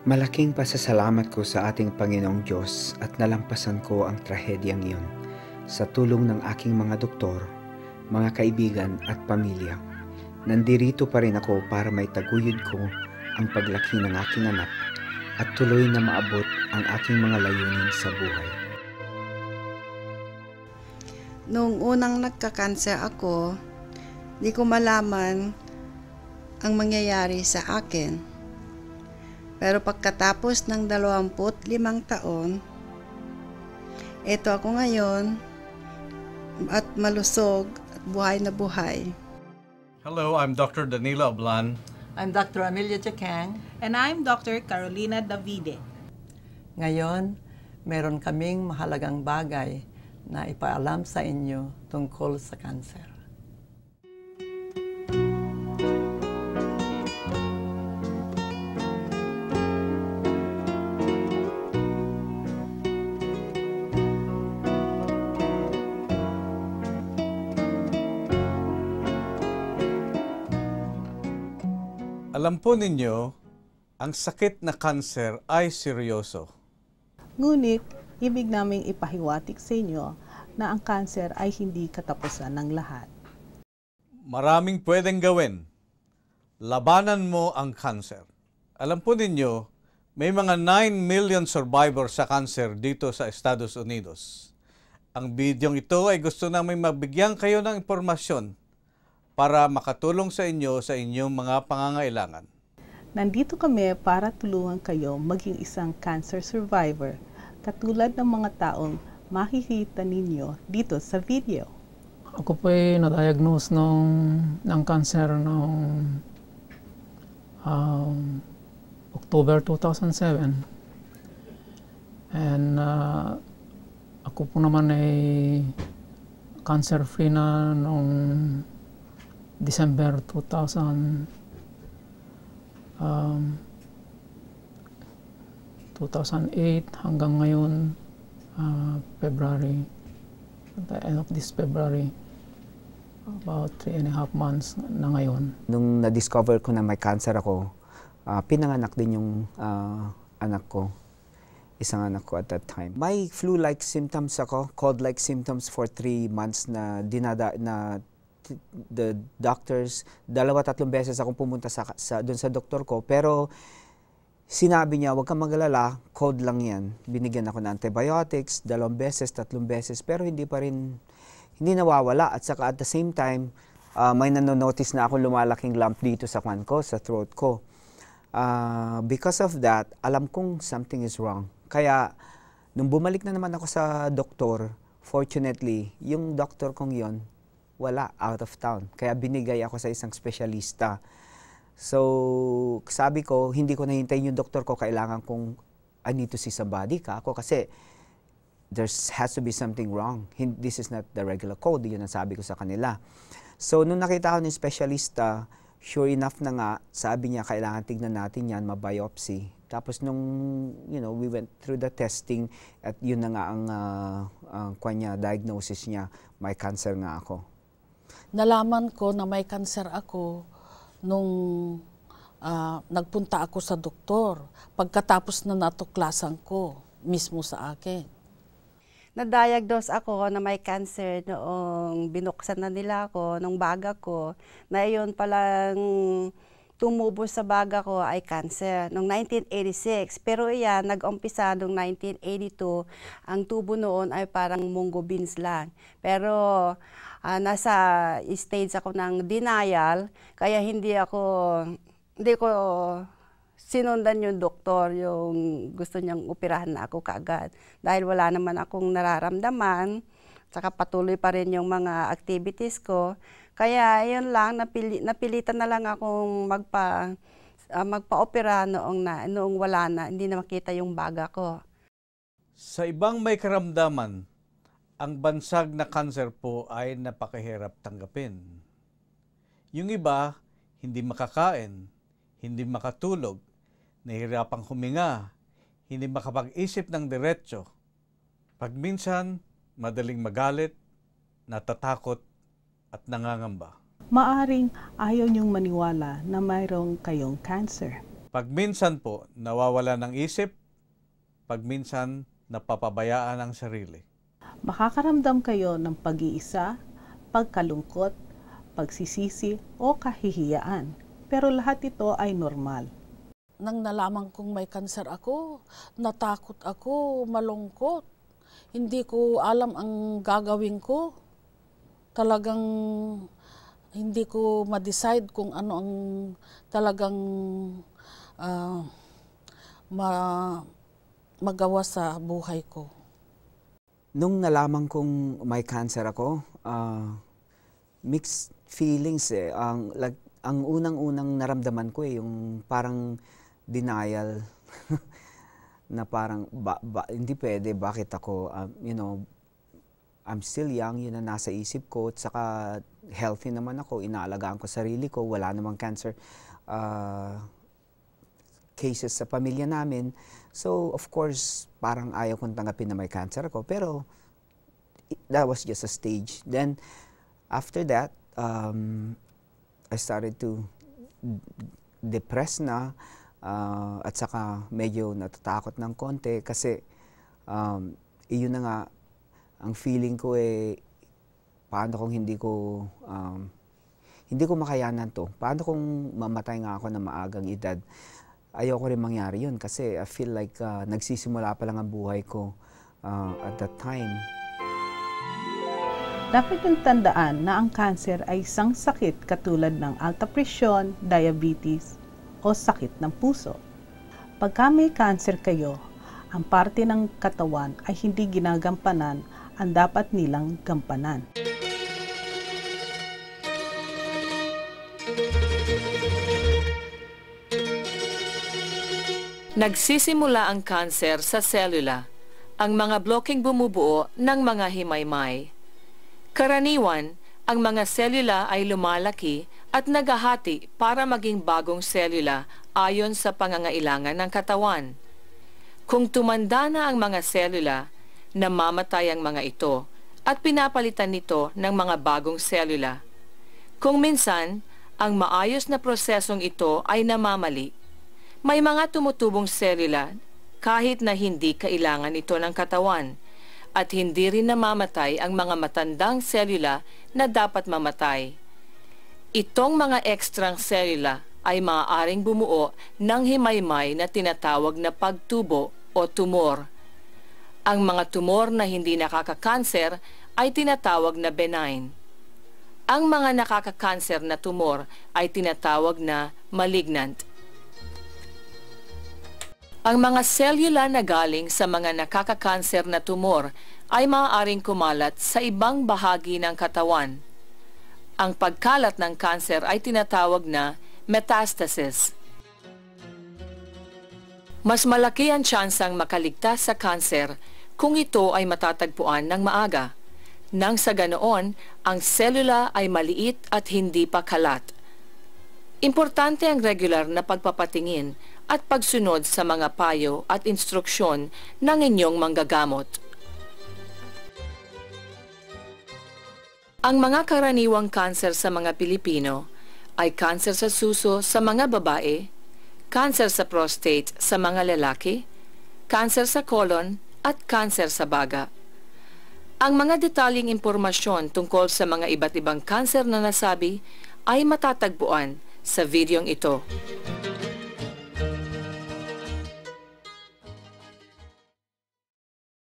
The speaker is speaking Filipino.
Malaking pasasalamat ko sa ating Panginoong Diyos at nalampasan ko ang trahedyang iyon sa tulong ng aking mga doktor, mga kaibigan at pamilya. Nandirito pa rin ako para may taguyod ko ang paglaki ng aking anak at tuloy na maabot ang aking mga layunin sa buhay. Noong unang nagka-cancer ako, di ko malaman ang mangyayari sa akin. Pero pagkatapos ng 25 taon, eto ako ngayon at malusog at buhay na buhay. Hello, I'm Dr. Danilo Ablan. I'm Dr. Amelia Chacang. And I'm Dr. Carolina Davide. Ngayon, meron kaming mahalagang bagay na ipaalam sa inyo tungkol sa cancer. Alam po ninyo, ang sakit na cancer ay seryoso. Ngunit, ibig naming ipahiwatig sa inyo na ang cancer ay hindi katapusan ng lahat. Maraming pwedeng gawin. Labanan mo ang cancer. Alam po ninyo, may mga 9 million survivors sa cancer dito sa Estados Unidos. Ang bidyong ito ay gusto namin mabigyan kayo ng impormasyon para makatulong sa inyo sa inyong mga pangangailangan. Nandito kami para tulungan kayo maging isang cancer survivor katulad ng mga taong makikita ninyo dito sa video. Ako po ay na-diagnose ng cancer noong October 2007. And ako po naman ay cancer-free na noong December 2008 hanggang ngayon, February, at the end of this February, about 3.5 months na ngayon. Nung na-discover ko na may cancer ako, pinanganak din yung anak ko, isang anak ko at that time. May flu-like symptoms ako, cold-like symptoms for 3 months na the doctors, 2-3 beses akong pumunta doon sa doktor ko, pero sinabi niya, huwag kang mag-alala, cold lang yan. Binigyan ako ng antibiotics, 2 beses, 3 beses, pero hindi nawawala. At saka at the same time, may nanonotice na ako lumalaking lump dito sa kwan ko, sa throat ko. Because of that, alam kong something is wrong. Kaya, nung bumalik na naman ako sa doktor, fortunately, yung doktor kong yon wala, out of town. Kaya binigay ako sa isang espesyalista. So, sabi ko, hindi ko nahintayin yung doktor ko, kailangan kong, I need to see somebody ka ako kasi there has to be something wrong. This is not the regular code, yun ang sabi ko sa kanila. So, nung nakita ko ng espesyalista, sure enough na nga, sabi niya, kailangan tignan natin yan, ma-biopsy. Tapos nung, we went through the testing at yun na nga ang diagnosis niya, may cancer nga ako. Nalaman ko na may cancer ako nung nagpunta ako sa doktor pagkatapos na natuklasan ko mismo sa akin. Na-diagnose ako na may cancer noong binuksan na nila ako, nung baga ko, na iyon palang tumubo sa baga ko ay cancer noong 1986. Pero iyan, nag-umpisa noong 1982. Ang tubo noon ay parang munggo beans lang. Pero nasa stage ako ng denial, kaya hindi ko sinundan yung doktor, yung gusto niyang operahan na ako kaagad. Dahil wala naman akong nararamdaman, saka patuloy pa rin yung mga activities ko. Kaya yun lang, napilitan na lang akong magpa-opera noong wala na, hindi na makita yung baga ko. Sa ibang may karamdaman, ang bansag na cancer po ay napakahirap tanggapin. Yung iba, hindi makakain, hindi makatulog, nahihirapang huminga, hindi makapag-isip ng diretso. Pagminsan, madaling magalit, natatakot, at nangangamba. Maaring ayaw niyong maniwala na mayroong kayong cancer. Pag minsan po, nawawala ng isip, pag minsan, napapabayaan ang sarili. Makakaramdam kayo ng pag-iisa, pagkalungkot, pagsisisi o kahihiyaan. Pero lahat ito ay normal. Nang nalaman kong may kanser ako, natakot ako, malungkot. Hindi ko alam ang gagawin ko. Talagang hindi ko ma-decide kung ano ang talagang magawa sa buhay ko. Nung nalaman kong may cancer ako, mixed feelings eh. Ang unang-unang naramdaman ko yung parang denial na parang hindi pwede, bakit ako, I'm still young, yun ang nasa isip ko, at saka healthy naman ako, inaalagaan ko sarili ko, wala namang cancer cases sa pamilya namin. So, of course, parang ayaw kong tanggapin na may cancer ako, pero that was just a stage. Then, after that, I started to depress na, at saka medyo natatakot ng konti kasi iyon na nga, ang feeling ko paano kung hindi ko makayanan to? Paano kung mamatay nga ako na maagang edad? Ayoko rin mangyari yun kasi I feel like nagsisimula pa lang ang buhay ko at that time. Dapat yung tandaan na ang cancer ay isang sakit katulad ng alta presyon, diabetes, o sakit ng puso. Pagka may cancer kayo, ang parte ng katawan ay hindi ginagampanan ang dapat nilang gampanan. Nagsisimula ang cancer sa selula, ang mga blokeng bumubuo ng mga himaymay. Karaniwan, ang mga selula ay lumalaki at naghahati para maging bagong selula ayon sa pangangailangan ng katawan. Kung tumanda na ang mga selula, namamatay ang mga ito at pinapalitan nito ng mga bagong selula. Kung minsan, ang maayos na prosesong ito ay namamali. May mga tumutubong selula kahit na hindi kailangan ito ng katawan at hindi rin namamatay ang mga matandang selula na dapat mamatay. Itong mga ekstrang selula ay maaaring bumuo ng himaymay na tinatawag na pagtubo o tumor. Ang mga tumor na hindi nakakakanser ay tinatawag na benign. Ang mga nakakakanser na tumor ay tinatawag na malignant. Ang mga selula na galing sa mga nakakakanser na tumor ay maaaring kumalat sa ibang bahagi ng katawan. Ang pagkalat ng kanser ay tinatawag na metastasis. Mas malaki ang tsansang makaligtas sa kanser kung ito ay matatagpuan ng maaga. Nang sa ganoon, ang selula ay maliit at hindi pa kalat. Importante ang regular na pagpapatingin at pagsunod sa mga payo at instruksyon ng inyong manggagamot. Ang mga karaniwang kanser sa mga Pilipino ay kanser sa suso sa mga babae, kanser sa prostate sa mga lalaki, kanser sa colon at kanser sa baga. Ang mga detalyeng impormasyon tungkol sa mga iba't ibang kanser na nasabi ay matatagpuan sa videong ito.